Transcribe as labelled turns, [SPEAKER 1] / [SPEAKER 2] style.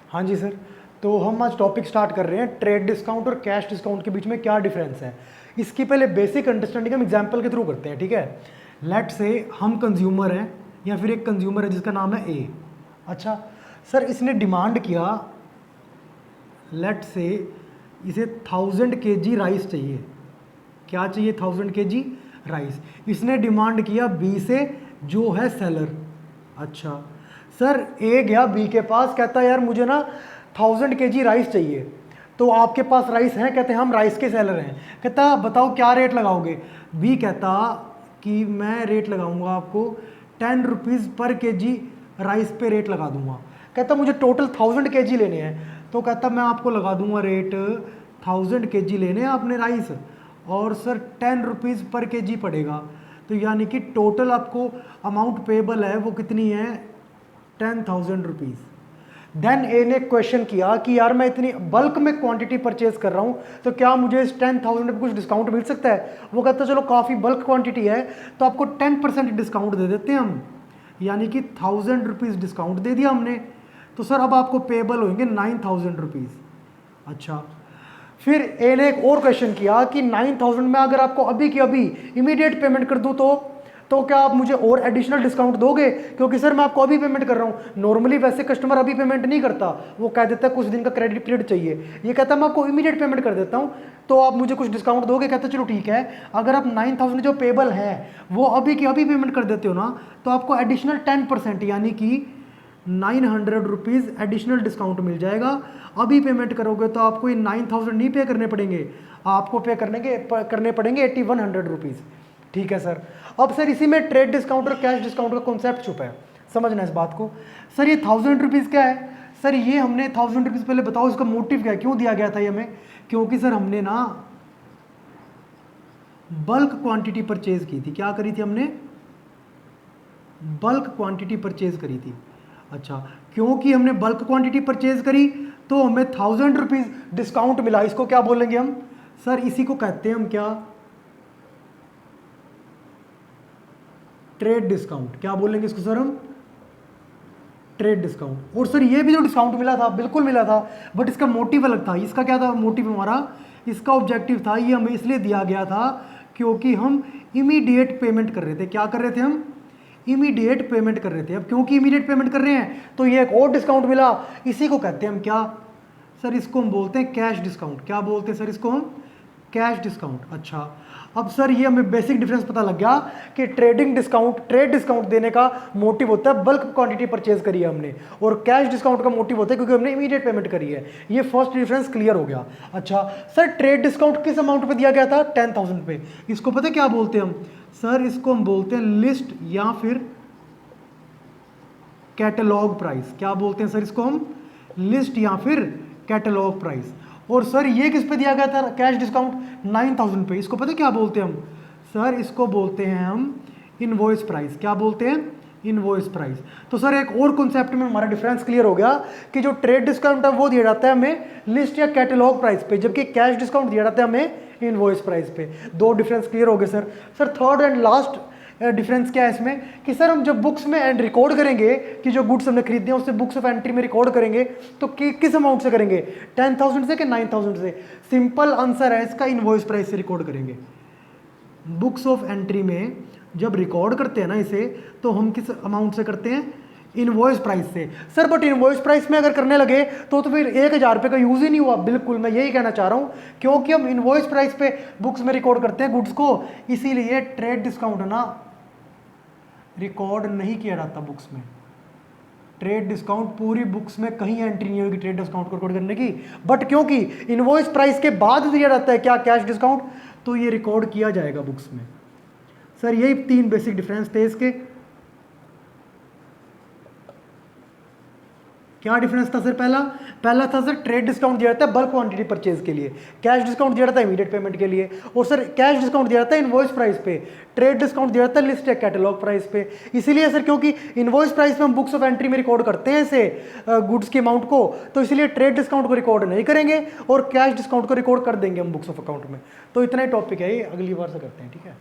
[SPEAKER 1] हाँ जी सर, तो हम आज टॉपिक स्टार्ट कर रहे हैं ट्रेड डिस्काउंट और कैश डिस्काउंट के बीच में क्या डिफरेंस है। इसकी पहले बेसिक अंडरस्टैंडिंग हम एग्जांपल के थ्रू करते हैं, ठीक है। लेट से हम कंज्यूमर हैं या फिर एक कंज्यूमर है जिसका नाम है ए। अच्छा सर, इसने डिमांड किया, लेट से इसे 1000 kg राइस चाहिए। क्या चाहिए? 1000 kg राइस। इसने डिमांड किया बी से जो है सेलर। अच्छा सर, ए गया बी के पास, कहता है यार मुझे ना 1000 kg राइस चाहिए। तो आपके पास राइस है? कहते हैं हम राइस के सेलर हैं। कहता बताओ क्या रेट लगाओगे? बी कहता कि मैं रेट लगाऊंगा आपको 10 रुपीज़ पर केजी राइस पे रेट लगा दूंगा। कहता मुझे टोटल 1000 kg लेने हैं। तो कहता मैं आपको लगा दूंगा रेट 1000 kg लेने हैं आपने राइस, और सर 10 रुपीज़ पर केजी पड़ेगा। तो यानी कि टोटल आपको अमाउंट पेबल है वो कितनी है? 10,000 रुपीज़। देन ए ने क्वेश्चन किया कि यार मैं इतनी बल्क में क्वांटिटी परचेज कर रहा हूँ, तो क्या मुझे इस 10,000 पे कुछ डिस्काउंट मिल सकता है? वो कहता चलो काफ़ी बल्क क्वांटिटी है तो आपको 10% डिस्काउंट दे देते हैं हम, यानी कि 1000 रुपीज़ डिस्काउंट दे दिया हमने। तो सर अब आपको पेबल होंगे 9,000 रुपीज़। अच्छा, फिर ए ने एक और क्वेश्चन किया कि 9,000 में अगर आपको अभी की अभी इमीडिएट पेमेंट कर दूं तो क्या आप मुझे और एडिशनल डिस्काउंट दोगे? क्योंकि सर मैं आपको अभी पेमेंट कर रहा हूँ। नॉर्मली वैसे कस्टमर अभी पेमेंट नहीं करता, वो कह देता है कुछ दिन का क्रेडिट पीरियड चाहिए। ये कहता है मैं आपको इमीडिएट पेमेंट कर देता हूँ, तो आप मुझे कुछ डिस्काउंट दोगे? कहते चलो ठीक है, अगर आप 9,000 जो पेबल है वो अभी की अभी पेमेंट कर देते हो ना, तो आपको एडिशनल 10% यानी कि 900 रुपीज़ एडिशनल डिस्काउंट मिल जाएगा। अभी पेमेंट करोगे तो आपको ये 9,000 नहीं पे करने पड़ेंगे, आपको पे करने पड़ेंगे 8100 रुपीज़। ठीक है सर। अब सर इसी में ट्रेड डिस्काउंट और कैश डिस्काउंट का कॉन्सेप्ट छुपा है, समझना इस बात को। सर ये 1000 रुपीज़ क्या है? सर ये हमने 1000 रुपीज़, पहले बताओ इसका मोटिव क्या है, क्यों दिया गया था ये हमें? क्योंकि सर हमने ना बल्क क्वांटिटी परचेज की थी। क्या करी थी हमने? बल्क क्वांटिटी परचेज करी थी। अच्छा, क्योंकि हमने बल्क क्वांटिटी परचेज करी तो हमें 1000 रुपीज़ डिस्काउंट मिला। इसको क्या बोलेंगे हम? सर इसी को कहते हैं हम क्या? Trade discount. क्या बोलेंगे इसको सर हम? Trade discount. और सर ये भी जो डिस्काउंट मिला था बिल्कुल मिला था, बट इसका मोटिव अलग था। इसका क्या था मोटिव हमारा? इसका ऑब्जेक्टिव था, ये हमें इसलिए दिया गया था क्योंकि हम इमीडिएट पेमेंट कर रहे थे। क्या कर रहे थे हम? इमीडिएट पेमेंट कर रहे थे। अब क्योंकि इमीडिएट पेमेंट कर रहे हैं तो ये एक और डिस्काउंट मिला। इसी को कहते हैं हम क्या? सर इसको हम बोलते हैं कैश डिस्काउंट। क्या बोलते हैं सर इसको हम? Cash discount. अच्छा, अब सर ये हमें बेसिक डिफरेंस पता लग गया कि ट्रेड डिस्काउंट देने का मोटिव होता है बल्क क्वांटिटी परचेज करी है हमने, और कैश डिस्काउंट का मोटिव होता है क्योंकि हमने इमीडिएट पेमेंट करी है। ये फर्स्ट डिफरेंस क्लियर हो गया। अच्छा सर, ट्रेड डिस्काउंट किस अमाउंट पे दिया गया था? 10,000 पे। इसको पता है क्या बोलते हैं हम? सर इसको हम बोलते हैं लिस्ट या फिर कैटलॉग प्राइस। क्या बोलते हैं सर इसको हम? लिस्ट या फिर कैटलॉग प्राइस। और सर ये किस पे दिया गया था कैश डिस्काउंट? 9,000 पे। इसको पता है क्या बोलते हैं हम? सर इसको बोलते हैं हम इनवॉइस प्राइस। क्या बोलते हैं? Invoice price. तो सर एक और कॉन्सेप्ट में हमारा डिफरेंस क्लियर हो गया कि जो ट्रेड डिस्काउंट है वो दिया जाता है हमें लिस्ट या कैटलॉग प्राइस पे, जबकि कैश डिस्काउंट दिया जाता है हमें इनवॉइस प्राइस पे। दो डिफरेंस क्लियर हो गए sir. Sir third and last difference क्या है इसमें कि सर हम जब बुक्स में एंड रिकॉर्ड करेंगे कि जो गुड्स हमने खरीदे हैं उससे बुक्स ऑफ एंट्री में रिकॉर्ड करेंगे तो किस अमाउंट से करेंगे? 10,000 से कि 9,000 से? सिंपल आंसर है इसका, इनवॉइस प्राइस से रिकॉर्ड करेंगे। बुक्स ऑफ एंट्री में जब रिकॉर्ड करते हैं ना इसे, तो हम किस अमाउंट से करते हैं? इनवॉइस प्राइस से। सर बट इनवॉइस प्राइस में अगर करने लगे तो फिर 1,000 रुपये का यूज ही नहीं हुआ। बिल्कुल मैं यही कहना चाह रहा हूँ, क्योंकि हम इनवॉइस प्राइस पे बुक्स में रिकॉर्ड करते हैं गुड्स को, इसीलिए ट्रेड डिस्काउंट ना रिकॉर्ड नहीं किया जाता बुक्स में। ट्रेड डिस्काउंट पूरी बुक्स में कहीं एंट्री नहीं होगी ट्रेड डिस्काउंट को रिकॉर्ड करने की, बट क्योंकि इनवॉइस प्राइस के बाद दिया जाता है क्या? कैश डिस्काउंट, तो ये रिकॉर्ड किया जाएगा बुक्स में। सर यही 3 बेसिक डिफरेंस थे इसके। क्या डिफरेंस था सर? पहला था सर ट्रेड डिस्काउंट दिया जाता है बल्क क्वांटिटी परचेज के लिए, कैश डिस्काउंट दिया जाता है इमीडिएट पेमेंट के लिए। और सर कैश डिस्काउंट दिया जाता है इनवॉइस प्राइस पे, ट्रेड डिस्काउंट दिया जाता है लिस्ट या कैटलॉग प्राइस पे। इसीलिए सर क्योंकि इनवॉइस प्राइस पे हम बुक्स ऑफ एंट्री में रिकॉर्ड करते हैं इसे गुड्स के अमाउंट को, तो इसलिए ट्रेड डिस्काउंट को रिकॉर्ड नहीं करेंगे और कैश डिस्काउंट को रिकॉर्ड कर देंगे हम बुक्स ऑफ अकाउंट में। तो इतना ही टॉपिक है, ये अगली बार से करते हैं, ठीक है।